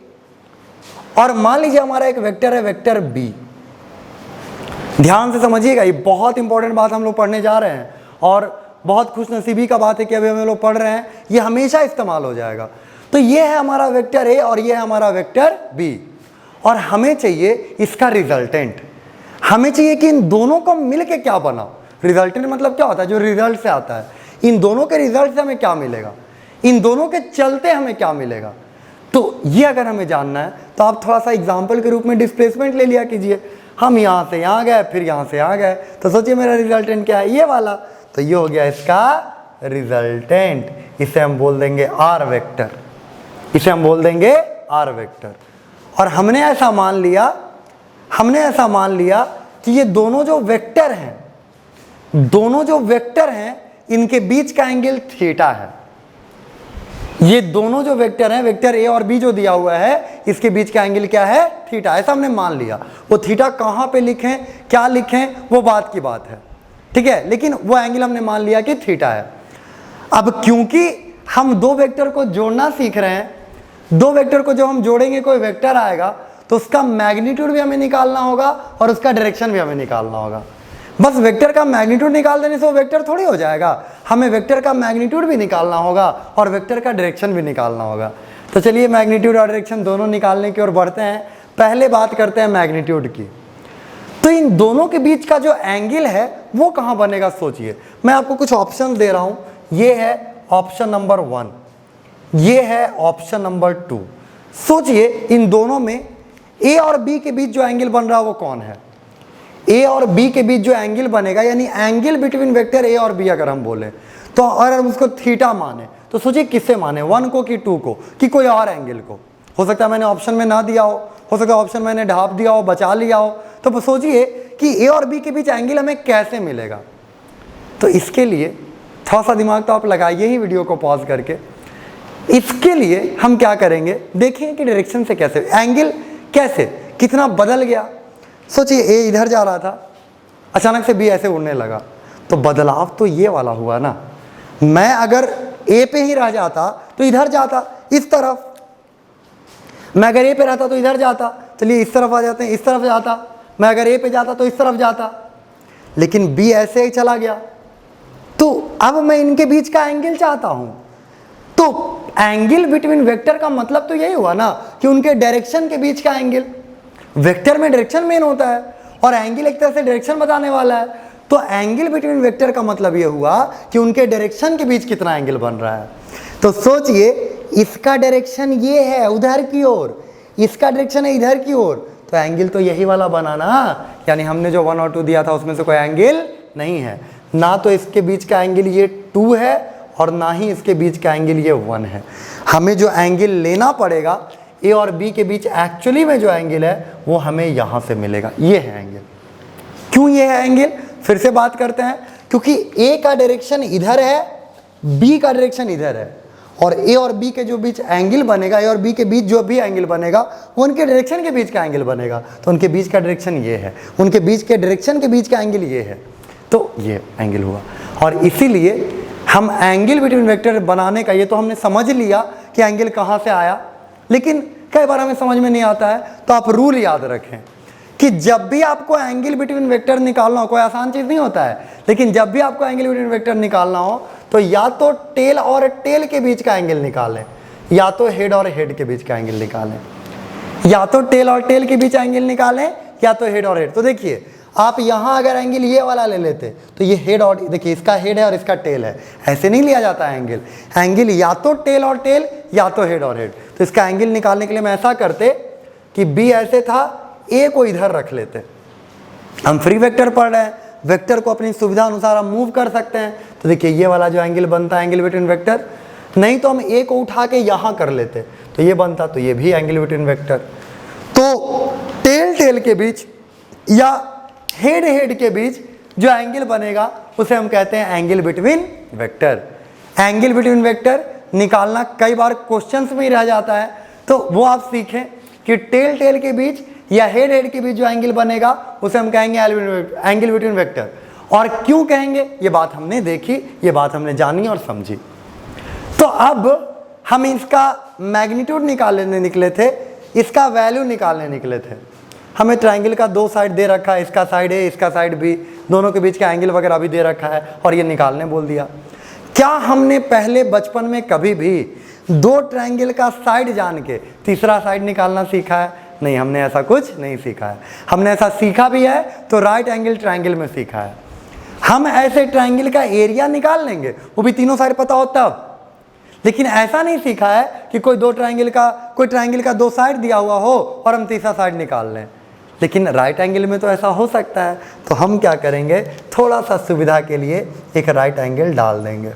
और मान लीजिए हमारा एक वेक्टर है वेक्टर बी। ध्यान से समझिएगा, ये बहुत इंपॉर्टेंट बात हम लोग पढ़ने जा रहे हैं और बहुत खुशनसीबी का बात है कि अभी हम लोग पढ़ रहे हैं, ये हमेशा इस्तेमाल हो जाएगा। तो ये है हमारा वेक्टर ए और ये है हमारा वेक्टर बी, और हमें चाहिए इसका रिजल्टेंट। हमें चाहिए कि इन दोनों को मिलके क्या बना। रिजल्टेंट मतलब क्या होता है? जो रिजल्ट से आता है। इन दोनों के रिजल्ट से हमें क्या मिलेगा, इन दोनों के चलते हमें क्या मिलेगा। तो ये अगर हमें जानना है तो आप थोड़ा सा एग्जाम्पल के रूप में डिस्प्लेसमेंट ले लिया कीजिए। हम यहाँ से यहाँ गए, फिर यहाँ से यहाँ गए, तो सोचिए मेरा रिजल्टेंट क्या है, ये वाला। तो ये हो गया इसका रिजल्टेंट। इसे हम बोल देंगे आर वेक्टर, इसे हम बोल देंगे आर वेक्टर। और हमने ऐसा मान लिया कि ये दोनों जो वेक्टर हैं इनके बीच का एंगल थीटा है। ये दोनों जो वेक्टर हैं, वेक्टर ए और बी जो दिया हुआ है, इसके बीच का एंगल क्या है? थीटा। ऐसा हमने मान लिया। वो थीटा कहाँ पे लिखें, क्या लिखें, वो बात की बात है, ठीक है, लेकिन वो एंगल हमने मान लिया कि थीटा है। अब क्योंकि हम दो वेक्टर को जोड़ना सीख रहे हैं, दो वेक्टर को जब हम जोड़ेंगे कोई वेक्टर आएगा तो उसका मैग्नीट्यूड भी हमें निकालना होगा और उसका डायरेक्शन भी हमें निकालना होगा। बस वेक्टर का मैग्नीट्यूड निकाल देने से वो वेक्टर थोड़ी हो जाएगा, हमें वेक्टर का मैग्नीट्यूड भी निकालना होगा और वेक्टर का डायरेक्शन भी निकालना होगा। तो चलिए मैग्नीट्यूड और डायरेक्शन दोनों निकालने की ओर बढ़ते हैं। पहले बात करते हैं मैग्नीट्यूड की। तो इन दोनों के बीच का जो एंगल है वो कहाँ बनेगा, सोचिए। मैं आपको कुछ ऑप्शन दे रहा हूँ। ये है ऑप्शन नंबर 1, ये है ऑप्शन नंबर 2। सोचिए इन दोनों में ए और बी के बीच जो एंगल बन रहा है वो कौन है? ए और बी के बीच जो एंगल बनेगा, यानी एंगल बिटवीन वेक्टर ए और बी अगर हम बोले तो, और हम उसको थीटा माने, तो सोचिए किससे माने, 1 को कि 2 को कि कोई और एंगल को। हो सकता है मैंने ऑप्शन में ना दिया हो सकता है ऑप्शन मैंने ढाप दिया हो, बचा लिया हो। तो सोचिए कि ए और बी के बीच एंगल हमें कैसे मिलेगा। तो इसके लिए थोड़ा सा दिमाग तो आप लगाइए ही वीडियो को पॉज करके। इसके लिए हम क्या करेंगे, देखिए कि डायरेक्शन से कैसे एंगल कैसे कितना बदल गया। सोचिए ए इधर जा रहा था, अचानक से बी ऐसे उड़ने लगा, तो बदलाव तो ये वाला हुआ ना। मैं अगर ए पे ही रह जाता तो इधर जाता, इस तरफ। मैं अगर ए पे रहता तो इधर जाता, चलिए इस तरफ आ जाते हैं, इस तरफ जाता। मैं अगर ए पे जाता तो इस तरफ जाता, लेकिन बी ऐसे ही चला गया। तो अब मैं इनके बीच का एंगल चाहता हूं। तो एंगल बिटवीन वेक्टर का मतलब तो यही हुआ ना कि उनके डायरेक्शन के बीच का एंगल। वेक्टर में डायरेक्शन मेन होता है और एंगल एक तरह से डायरेक्शन बताने वाला है। तो एंगल बिटवीन वेक्टर का मतलब ये हुआ कि उनके डायरेक्शन के बीच कितना एंगल बन रहा है। तो सोचिए इसका डायरेक्शन ये है उधर की ओर, इसका डायरेक्शन है इधर की ओर, तो एंगल तो यही वाला बना ना। यानी हमने जो 1 और 2 दिया था उसमें से कोई एंगल नहीं है। ना तो इसके बीच का एंगल ये 2 है और ना ही इसके बीच का एंगल ये 1 है। हमें जो एंगल लेना पड़ेगा ए और बी के बीच एक्चुअली में जो एंगल है वो हमें यहाँ से मिलेगा। ये है एंगल। क्यों ये है एंगल, फिर से बात करते हैं। क्योंकि ए का डायरेक्शन इधर है, बी का डायरेक्शन इधर है, और ए और बी के जो बीच एंगल बनेगा, ए और बी के बीच जो भी एंगल बनेगा वो उनके डायरेक्शन के बीच का एंगल बनेगा। तो उनके बीच का डायरेक्शन ये है, उनके बीच के डायरेक्शन के बीच का एंगल ये है, तो ये एंगल हुआ। और इसीलिए हम एंगल बिटवीन वेक्टर बनाने का, ये तो हमने समझ लिया कि एंगल कहाँ से आया, लेकिन कई बार हमें समझ में नहीं आता है। तो आप रूल याद रखें कि जब भी आपको एंगल बिटवीन वेक्टर निकालना हो, कोई आसान चीज़ नहीं होता है, लेकिन जब भी आपको एंगल बिटवीन वेक्टर निकालना हो तो या तो टेल और टेल के बीच का एंगल निकालें, या तो हेड और हेड के बीच का एंगल निकालें, या तो टेल और टेल के बीच एंगल निकालें, या तो हेड और हेड। तो देखिए आप यहाँ अगर एंगल ये वाला ले लेते तो ये हेड और, देखिए इसका हेड है और इसका टेल है, ऐसे नहीं लिया जाता है एंगल। एंगल या तो टेल और टेल या तो हेड और हेड। तो इसका एंगल निकालने के लिए मैं ऐसा करते कि बी ऐसे था, ए को इधर रख लेते। हम फ्री वेक्टर पढ़ रहे हैं, वेक्टर को अपनी सुविधा अनुसार हम मूव कर सकते हैं। तो देखिए ये वाला जो एंगल बनता है एंगल बिटवीन वेक्टर, नहीं तो हम ए को उठा के यहाँ कर लेते तो ये बनता, तो ये भी एंगल बिटवीन वेक्टर। तो टेल टेल के बीच या हेड हेड के बीच जो एंगल बनेगा उसे हम कहते हैं angle between vector. Angle between vector निकालना कई बार क्वेश्चंस में ही रह जाता है, तो वो आप सीखें कि टेल टेल के बीच या हेड हेड के बीच जो एंगल बनेगा उसे हम कहेंगे एंगल बिटवीन वेक्टर। और क्यों कहेंगे ये बात हमने देखी, ये बात हमने जानी और समझी। तो अब हम इसका मैग्नीट्यूड निकालने निकले थे, इसका वैल्यू निकालने निकले थे। हमें ट्राइंगल का 2 साइड दे रखा है, इसका साइड ए इसका साइड बी। दोनों के बीच का एंगल वगैरह भी दे रखा है और ये निकालने बोल दिया। क्या हमने पहले बचपन में कभी भी दो ट्रायंगल का साइड जान के तीसरा साइड निकालना सीखा है? नहीं, हमने ऐसा कुछ नहीं सीखा है। हमने ऐसा सीखा भी है तो राइट एंगल ट्रायंगल में सीखा है। हम ऐसे ट्रायंगल का एरिया निकाल लेंगे, वो भी तीनों साइड पता हो तब। लेकिन ऐसा नहीं सीखा है कि कोई ट्रायंगल का दो साइड दिया हुआ हो और हम तीसरा साइड निकाल लें। लेकिन राइट एंगल में तो ऐसा हो सकता है, तो हम क्या करेंगे, थोड़ा सा सुविधा के लिए एक राइट एंगल डाल देंगे,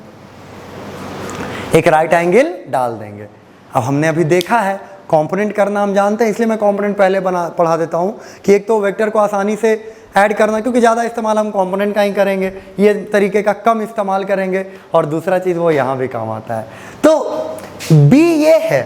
एक राइट एंगल डाल देंगे। अब हमने अभी देखा है कंपोनेंट करना हम जानते हैं, इसलिए मैं कंपोनेंट पहले पढ़ा देता हूँ कि एक तो वेक्टर को आसानी से ऐड करना, क्योंकि ज़्यादा इस्तेमाल हम कंपोनेंट का ही करेंगे, ये तरीके का कम इस्तेमाल करेंगे। और दूसरा चीज़ वो यहाँ भी काम आता है। तो बी ये है,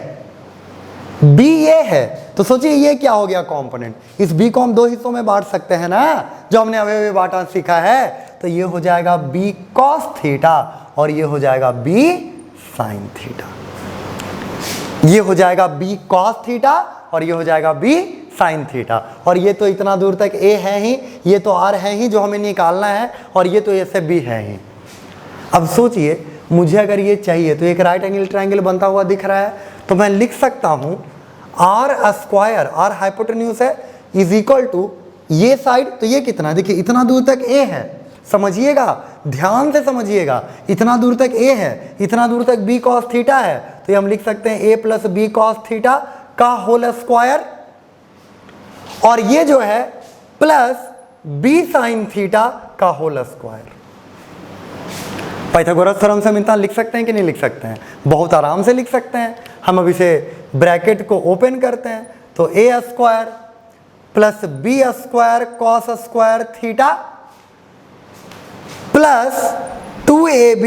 बी ये है, तो सोचिए ये क्या हो गया कंपोनेंट। इस बी को हम दो हिस्सों में बांट सकते हैं ना, जो हमने अभी बांटा सीखा है। तो ये हो जाएगा बी कॉस थीटा और ये हो जाएगा बी साइन थीटा। ये हो जाएगा बी कॉस थीटा और ये हो जाएगा बी साइन थीटा। और ये तो इतना दूर तक ए है ही, ये तो आर है ही जो हमें निकालना है, और ये तो ऐसे बी है ही। अब सोचिए मुझे अगर ये चाहिए तो एक राइट एंगल ट्रायंगल बनता हुआ दिख रहा है, तो मैं लिख सकता हूं आर स्क्वायर, आर हाइपोटेन्यूज है, इज इक्वल टू ये साइड, तो ये कितना, देखिए इतना दूर तक ए है, समझिएगा, ध्यान से समझिएगा, इतना दूर तक ए है, इतना दूर तक बी कॉस थीटा है, तो ये हम लिख सकते हैं ए प्लस बी कॉस थीटा का होल स्क्वायर, और ये जो है प्लस बी साइन थीटा का होल स्क्वायर। पाइथागोरस थ्योरम से हम इतना लिख सकते हैं कि नहीं लिख सकते हैं? बहुत आराम से लिख सकते हैं। हम अब इसे ब्रैकेट को ओपन करते हैं, तो a square plus b square cos square theta plus 2ab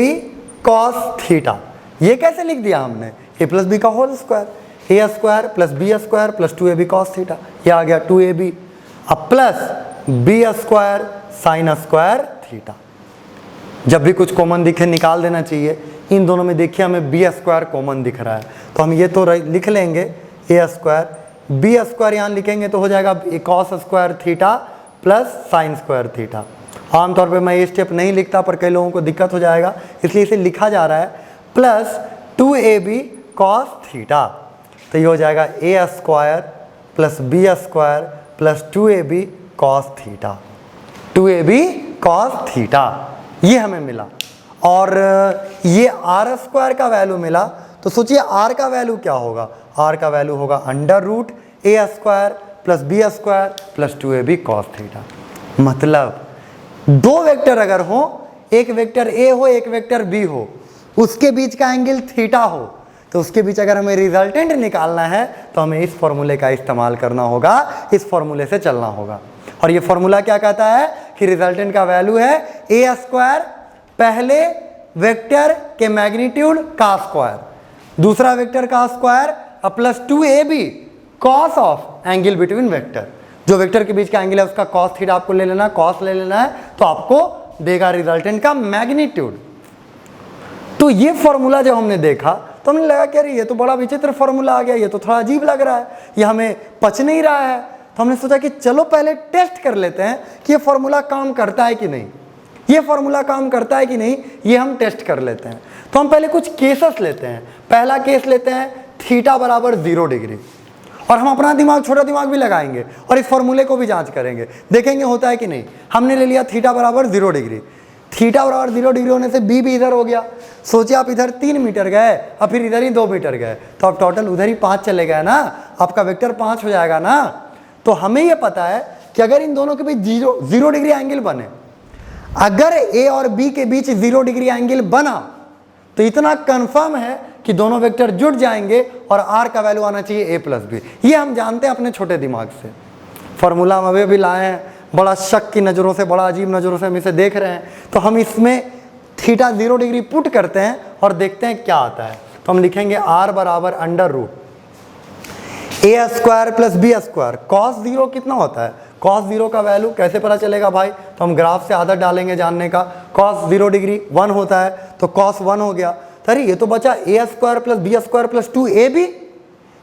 cos theta. ये कैसे लिख दिया हमने? ए प्लस बी का whole square, a square plus b square plus 2ab cos theta, ये आ गया 2ab। अब plus b square sine square theta. जब भी कुछ कॉमन दिखे निकाल देना चाहिए। इन दोनों में देखिए हमें बी स्क्वायर कॉमन दिख रहा है, तो हम ये तो लिख लेंगे ए स्क्वायर, बी स्क्वायर यहाँ लिखेंगे तो हो जाएगा cos square theta plus sign square theta. आमतौर पे मैं ये स्टेप नहीं लिखता, पर कई लोगों को दिक्कत हो जाएगा, इसलिए इसे लिखा जा रहा है प्लस 2ab कॉस थीटा। तो ये हो जाएगा a square plus b square plus 2ab cos theta, 2ab cos theta, ये हमें मिला। और ये आर स्क्वायर का वैल्यू मिला, तो सोचिए आर का वैल्यू क्या होगा? आर का वैल्यू होगा under root a square plus b square plus 2ab cos theta. मतलब दो वेक्टर अगर हो, एक वेक्टर ए हो एक वेक्टर बी हो, उसके बीच का एंगल थीटा हो, तो उसके बीच अगर हमें रिजल्टेंट निकालना है तो हमें इस फॉर्मूले का इस्तेमाल करना होगा, इस फॉर्मूले से चलना होगा। और ये फॉर्मूला क्या कहता है कि रिजल्टेंट का वैल्यू है ए स्क्वायर पहले वेक्टर के मैग्नीट्यूड का स्क्वायर, दूसरा वेक्टर का square plus 2ab cos of angle between vector. जो वेक्टर के बीच का एंगल है उसका कॉस थीटा आपको ले लेना, कॉस ले लेना है, तो आपको देगा रिजल्टेंट का मैग्नीट्यूड। तो ये फॉर्मूला जब हमने देखा तो हमने लगा कि अरे ये तो बड़ा विचित्र फॉर्मूला आ गया, ये तो थोड़ा अजीब लग रहा है, ये हमें पच नहीं रहा है। तो हमने सोचा कि चलो पहले टेस्ट कर लेते हैं कि ये फॉर्मूला काम करता है कि नहीं, ये फॉर्मूला काम करता है कि नहीं, ये हम टेस्ट कर लेते हैं। तो हम पहले कुछ केसेस लेते हैं। पहला केस लेते हैं थीटा बराबर 0 डिग्री, और हम अपना दिमाग, छोटा दिमाग भी लगाएंगे और इस फॉर्मूले को भी जांच करेंगे, देखेंगे होता है कि नहीं। हमने ले लिया थीटा बराबर 0 डिग्री। थीटा बराबर 0 डिग्री होने से बी भी इधर हो गया। सोचिए आप इधर 3 मीटर गए और फिर इधर ही 2 मीटर गए, तो आप टोटल उधर ही 5 चले गए ना, आपका वेक्टर 5 हो जाएगा ना। तो हमें यह पता है कि अगर इन दोनों के बीच 0 डिग्री एंगल बने, अगर ए और बी के बीच 0 डिग्री एंगल बना, तो इतना कंफर्म है कि दोनों वेक्टर जुड़ जाएंगे और आर का वैल्यू आना चाहिए ए प्लस बी। ये हम जानते हैं अपने छोटे दिमाग से। फॉर्मूला हम अभी भी लाए हैं, बड़ा शक की नज़रों से, बड़ा अजीब नज़रों से हम इसे देख रहे हैं। तो हम इसमें थीटा 0 डिग्री पुट करते हैं और देखते हैं क्या आता है। तो हम लिखेंगे आर बराबर under root a square plus b square. Cos 0 कितना होता है? कॉस 0 का वैल्यू कैसे पता चलेगा भाई? तो हम ग्राफ से आदत डालेंगे जानने का। कॉस 0 डिग्री 1 होता है, तो कॉस 1 हो गया। अरे ये तो बचा a square plus b square plus 2ab,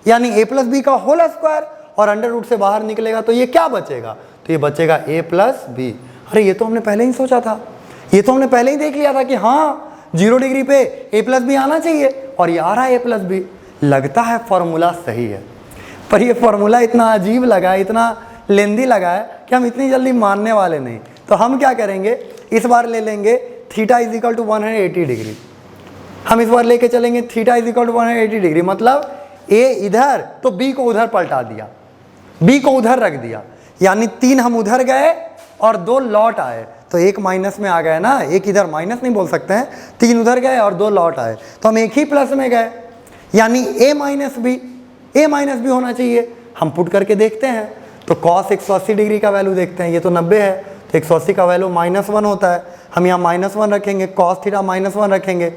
यानी ए प्लस बी का होल स्क्वायर, और अंडर रूट से बाहर निकलेगा तो ये क्या बचेगा? तो ये बचेगा ए प्लस बी। अरे ये तो हमने पहले ही सोचा था, ये तो हमने पहले ही देख लिया था कि हाँ 0 डिग्री पे a प्लस बी आना चाहिए और ये आ रहा है a प्लस बी। लगता है फॉर्मूला सही है, पर ये फॉर्मूला इतना अजीब लगा है, इतना लेंदी लगा है कि हम इतनी जल्दी मानने वाले नहीं। तो हम क्या करेंगे, इस बार ले लेंगे theta is equal to 180 degree. हम इस बार लेके चलेंगे theta is equal to 180 degree, मतलब a इधर तो b को उधर पलटा दिया, b को उधर रख दिया, यानी 3 हम उधर गए और 2 लौट आए, तो 1 माइनस में आ गए ना, 1 इधर माइनस नहीं बोल सकते हैं, 3 उधर गए और 2 लौट आए, तो हम 1 ही प्लस में गए, यानी a माइनस बी होना चाहिए। हम पुट करके देखते हैं तो cos 180 डिग्री का वैल्यू देखते हैं, ये तो 90 है, तो 180 का वैल्यू -1 होता है, हम यहाँ -1 रखेंगे, cos थीटा -1 रखेंगे,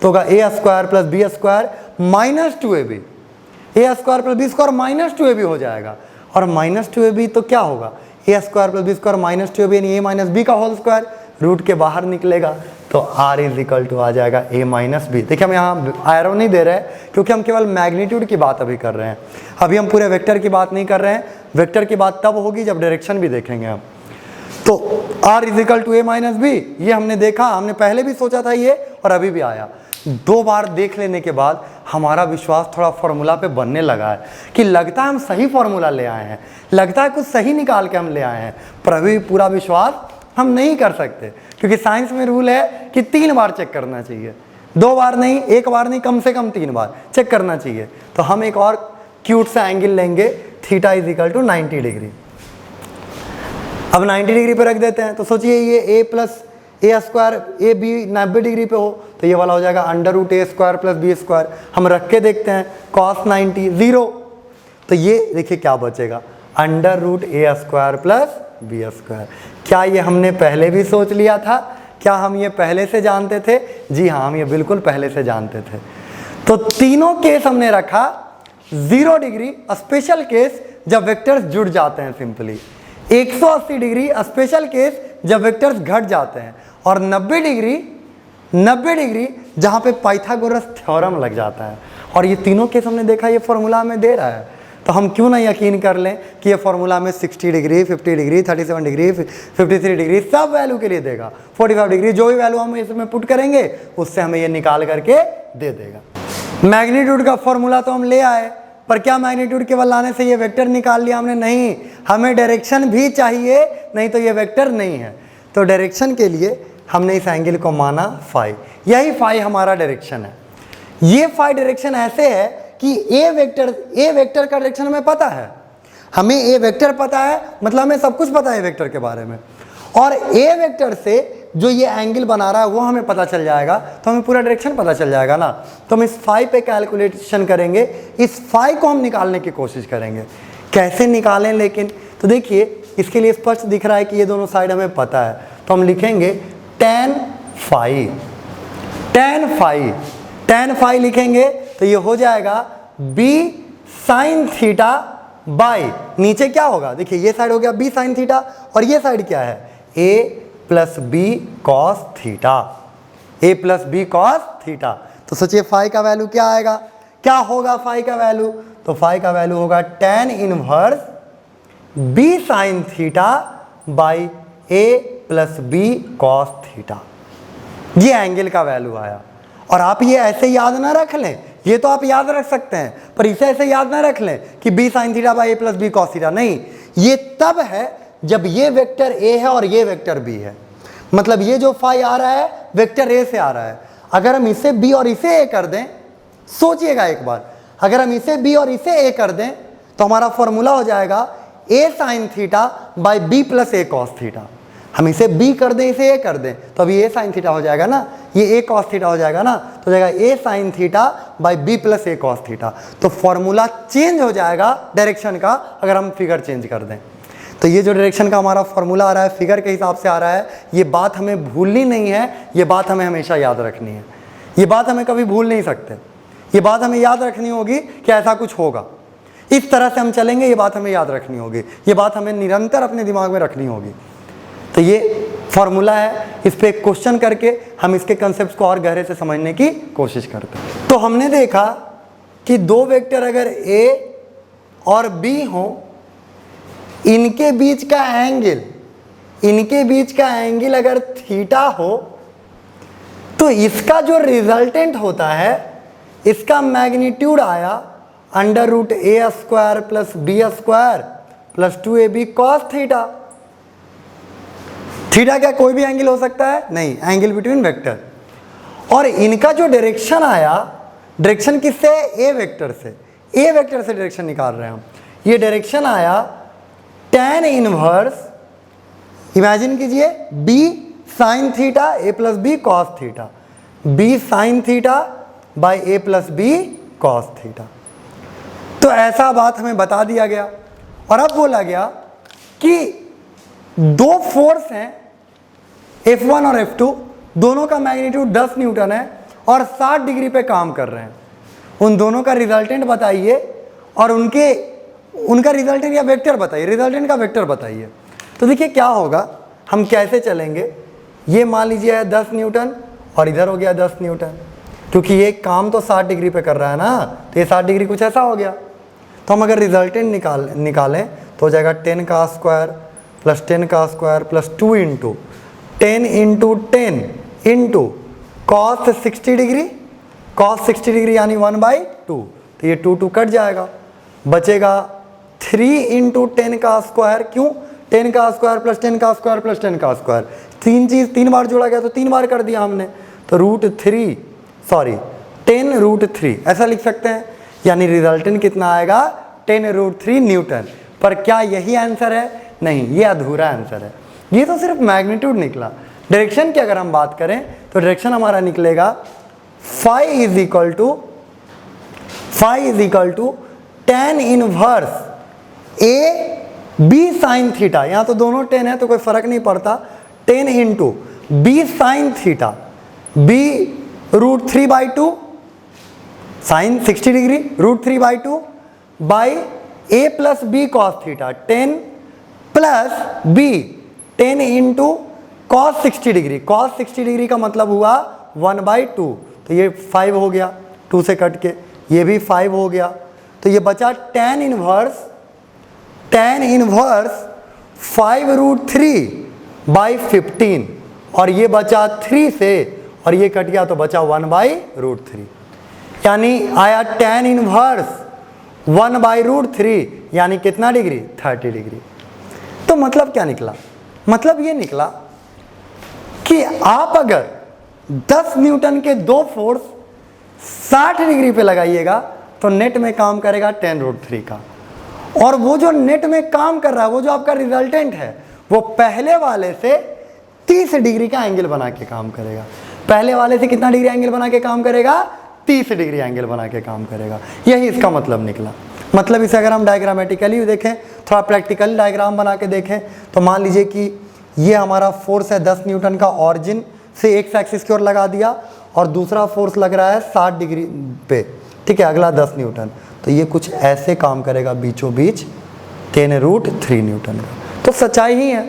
तो होगा a square plus b square minus 2ab, a square plus b square minus 2ab हो जाएगा, और माइनस 2ab तो क्या होगा, a square plus b square minus 2ab यानी a माइनस बी का होल स्क्वायर, रूट के बाहर निकलेगा तो r इज इक्वल टू आ जाएगा a माइनस बी। देखिए हम यहाँ एरो नहीं दे रहे हैं क्योंकि हम केवल मैग्नीट्यूड की बात अभी कर रहे हैं, अभी हम पूरे वेक्टर की बात नहीं कर रहे हैं, वेक्टर की बात तब होगी जब डायरेक्शन भी देखेंगे हम। तो r is equal to a minus b, ये हमने देखा, हमने पहले भी सोचा था ये और अभी भी आया। 2 बार देख लेने के बाद हमारा विश्वास थोड़ा फॉर्मूला पे बनने लगा है कि लगता है हम सही फॉर्मूला ले आए हैं, लगता है कुछ सही निकाल के हम ले आए हैं, पर अभी पूरा विश्वास हम नहीं कर सकते क्योंकि साइंस में रूल है कि 3 बार चेक करना चाहिए, 2 बार नहीं, 1 बार नहीं, कम से कम 3 बार चेक करना चाहिए। तो हम एक और क्यूट सा एंगल लेंगे, theta is equal to 90 degree. अब 90 डिग्री पे रख देते हैं, तो सोचिए ये a plus a square a b 90 degree पे हो तो ये वाला हो जाएगा under root a square plus b square. हम रख के देखते हैं cos 90 0, तो ये देखिए क्या बचेगा, under root a square plus b square. क्या ये हमने पहले भी सोच लिया था, क्या हम ये पहले से जानते थे? जी हाँ, हम ये बिल्कुल पहले से जानते थे। तो तीनों केस हमने रखा, 0 डिग्री स्पेशल केस जब वेक्टर्स जुड़ जाते हैं सिंपली, 180 डिग्री स्पेशल केस जब वेक्टर्स घट जाते हैं, और 90 डिग्री जहाँ पे पाइथागोरस थ्योरम लग जाता है। और ये तीनों केस हमने देखा ये फॉर्मूला हमें दे रहा है, तो हम क्यों ना यकीन कर लें कि ये फॉर्मूला में 60 डिग्री 50 डिग्री 37 डिग्री 53 डिग्री सब वैल्यू के लिए देगा, 45 डिग्री जो भी वैल्यू हम इसमें पुट करेंगे उससे हमें ये निकाल करके दे देगा। मैग्नीट्यूड का फॉर्मूला तो हम ले आए, पर क्या मैग्नीट्यूड केवल लाने से ये वेक्टर निकाल लिया हमने? नहीं, हमें डायरेक्शन भी चाहिए, नहीं तो ये वेक्टर नहीं है। तो डायरेक्शन के लिए हमने इस एंगल को माना फाई, यही फाई हमारा डायरेक्शन है। ये फाई डायरेक्शन ऐसे है कि ए वेक्टर का डायरेक्शन हमें पता है, हमें ए वेक्टर पता है, मतलब हमें सब कुछ पता है वेक्टर के बारे में, और ए वेक्टर से जो ये एंगल बना रहा है वो हमें पता चल जाएगा, तो हमें पूरा डायरेक्शन पता चल जाएगा ना। तो हम इस फाई पे कैलकुलेशन करेंगे, इस फाई को हम निकालने की कोशिश करेंगे। कैसे निकालें लेकिन? तो देखिए इसके लिए स्पष्ट दिख रहा है कि ये दोनों साइड हमें पता है, तो हम लिखेंगे tan फाई लिखेंगे तो ये हो जाएगा b sin थीटा बाई, नीचे क्या होगा? देखिए ये साइड हो गया b sin थीटा और ये साइड क्या है? a plus b cos theta, a plus b cos theta. तो सोचिए फाई का वैल्यू क्या आएगा, क्या होगा फाई का वैल्यू? तो फाई का वैल्यू होगा tan inverse b sin theta by a plus b cos theta. ये एंगल का वैल्यू आया। और आप ये ऐसे याद ना रख लें, ये तो आप याद रख सकते हैं, पर इसे ऐसे याद ना रख लें कि b sin theta by a plus b cos theta. नहीं, ये तब है जब ये वेक्टर a है और ये वेक्टर b है, मतलब ये जो फाई आ रहा है वेक्टर a से आ रहा है। अगर हम इसे b और इसे a कर दें, सोचिएगा एक बार, अगर हम इसे b और इसे a कर दें तो हमारा फॉर्मूला हो जाएगा a sin theta by b plus a cos theta. हम इसे b कर दें, इसे a कर दें, तो अभी a sin थीटा हो जाएगा ना, ये a कॉस थीटा हो जाएगा ना, तो हो जाएगा a sin theta by b plus a cos theta. तो फॉर्मूला चेंज हो जाएगा डायरेक्शन का अगर हम फिगर चेंज कर दें। तो ये जो डायरेक्शन का हमारा फॉर्मूला आ रहा है फिगर के हिसाब से आ रहा है, ये बात हमें भूलनी नहीं है, ये बात हमें हमेशा याद रखनी है, ये बात हमें कभी भूल नहीं सकते। ये बात हमें याद रखनी होगी कि ऐसा कुछ होगा, इस तरह से हम चलेंगे, ये बात हमें याद रखनी होगी, ये बात हमें निरंतर अपने दिमाग में रखनी होगी। तो ये फॉर्मूला है, इस पे क्वेश्चन करके हम इसके कंसेप्ट को और गहरे से समझने की कोशिश करते हैं। तो हमने देखा कि दो वेक्टर अगर a और b हो, इनके बीच का एंगल इनके बीच का एंगल अगर थीटा हो तो इसका जो रिजल्टेंट होता है इसका मैग्नीट्यूड आया under root a square plus b square plus 2ab cos theta. Theta क्या कोई भी एंगल हो सकता है? नहीं, एंगल बिटवीन वेक्टर। और इनका जो डायरेक्शन आया, डायरेक्शन किससे? ए वेक्टर से। ए वेक्टर से डायरेक्शन निकाल रहे हैं हम। ये डायरेक्शन आया tan इनवर्स, इमेजिन कीजिए b sine theta a plus b cos theta, b sine theta by a plus b cos theta. तो ऐसा बात हमें बता दिया गया। और अब बोला गया कि दो फोर्स हैं F1 और F2, दोनों का मैग्नीट्यूड 10 न्यूटन है और 60 डिग्री पे काम कर रहे हैं। उन दोनों का रिजल्टेंट बताइए और उनका रिजल्टेंट या वेक्टर बताइए, रिजल्टेंट का वेक्टर बताइए। तो देखिए क्या होगा, हम कैसे चलेंगे। ये मान लीजिए है 10 न्यूटन और इधर हो गया 10 न्यूटन, क्योंकि ये काम तो 60 डिग्री पे कर रहा है ना, तो ये 60 डिग्री कुछ ऐसा हो गया। तो हम अगर रिजल्टेंट निकालें तो हो जाएगा 10 का स्क्वायर प्लस 10 का square plus 2 into 10 into 10 into cos 60 degree, cos 60 degree यानी 1/2। तो ये 2 कट जाएगा, बचेगा 3 इंटू 10 का स्क्वायर। क्यों? 10 का स्क्वायर प्लस 10 का स्क्वायर प्लस 10 का स्क्वायर, तीन बार जोड़ा गया तो 3 बार कर दिया हमने। तो √10√3 ऐसा लिख सकते हैं, यानी रिजल्टेंट कितना आएगा? 10√3 न्यूटन। पर क्या यही आंसर है? नहीं, ये अधूरा आंसर है। ये तो सिर्फ मैग्नीट्यूड निकला। डायरेक्शन की अगर हम बात करें तो डायरेक्शन हमारा निकलेगा phi is equal to tan inverse a b sine theta. यहाँ तो दोनों 10 है तो कोई फर्क नहीं पड़ता। 10 into b sine theta, b √3/2 sine 60 degree √3/2 by a plus b cos theta, 10 plus b 10 into cos 60 degree. Cos 60 degree का मतलब हुआ 1/2, तो ये 5 हो गया, 2 से कट के ये भी 5 हो गया। तो ये बचा tan इनवर्स 5√3/15 और ये बचा 3 से और ये कट गया तो बचा 1/√3, यानी आया tan इनवर्स 1/√3 यानी कितना डिग्री? 30 डिग्री। तो मतलब क्या निकला? मतलब ये निकला कि आप अगर 10 न्यूटन के दो फोर्स 60 डिग्री पे लगाइएगा तो नेट में काम करेगा tan√3 का। और वो जो नेट में काम कर रहा है, वो जो आपका रिजल्टेंट है, वो पहले वाले से 30 डिग्री का एंगल बना के काम करेगा। पहले वाले से कितना डिग्री एंगल बना के काम करेगा? 30 डिग्री एंगल बना के काम करेगा। यही इसका मतलब निकला। मतलब इसे अगर हम डायग्रामेटिकली देखें, थोड़ा प्रैक्टिकल डायग्राम बना के देखें, तो मान लीजिए कि ये हमारा फोर्स है 10 न्यूटन का, ऑरिजिन से एक्स एक्सिस की ओर लगा दिया और दूसरा फोर्स लग रहा है 60 डिग्री पे, ठीक है, अगला 10 न्यूटन। तो ये कुछ ऐसे काम करेगा बीचों बीच 10√3 न्यूटन का। तो सच्चाई ही है,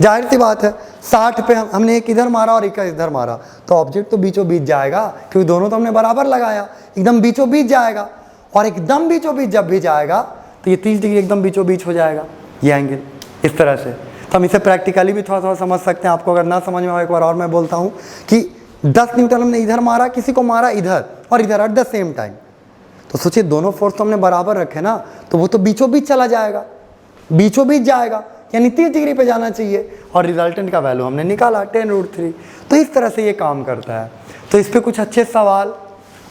जाहिर सी बात है। 60 पे हमने एक इधर मारा और एक इधर मारा, तो ऑब्जेक्ट तो बीचों बीच जाएगा, क्योंकि दोनों तो हमने बराबर लगाया, एकदम बीचों बीच जाएगा। और एकदम बीचों बीच जब भी जाएगा तो ये 30 डिग्री एकदम बीचों बीच हो जाएगा, ये एंगल इस तरह से। तो हम इसे प्रैक्टिकली भी थोड़ा थोड़ा समझ सकते हैं। आपको अगर ना समझ में आए, एक बार और मैं बोलता हूँ कि 10 न्यूटन हमने इधर मारा, किसी को मारा इधर और इधर एट द सेम टाइम, तो सोचिए दोनों फोर्स तो हमने बराबर रखे ना, तो वो तो बीचों बीच चला जाएगा, बीचों बीच जाएगा, यानी 30 डिग्री पे जाना चाहिए। और रिजल्टेंट का वैल्यू हमने निकाला 10√3। तो इस तरह से ये काम करता है। तो इस पर कुछ अच्छे सवाल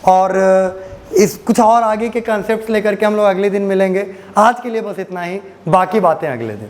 और इस कुछ और आगे के कंसेप्ट लेकर के हम लोग अगले दिन मिलेंगे। आज के लिए बस इतना ही, बाकी बातें अगले दिन।